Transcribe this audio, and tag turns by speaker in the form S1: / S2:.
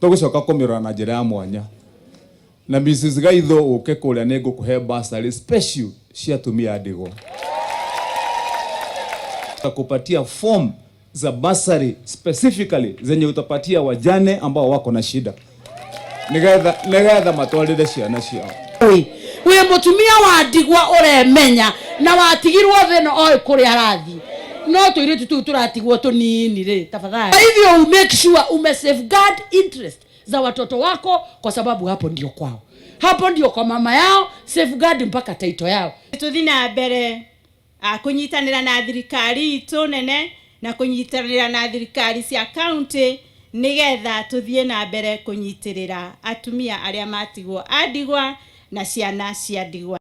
S1: tugucoka kumira na njira ya mwanya na Mrs. Gaitho uke kuria ni ngukuhe bursary special cia tumia ndigwa kupatia form za bursary specifically zenye utapatia wajane ambao wako na shida nigetha matwarire ciana ciao.
S2: We mutumia wa ndigwa uremenya na watigirwo theno oi kuri arathi no tuiritu tu turatigwo tunini ri tafadhali. Hivyo make sure ume safeguard interest za watoto wako kwa sababu hapo ndio kwao, hapo ndio kwa mama yao. Safeguard mpaka title yao.
S3: Tuthina mbere kunyitanira na thirikari itu nene na kunyitanira na thirikari cia county nigetha tuthie na mbere kunyitirira atumia aria matigwo andigwa na ciana cia ndigwa.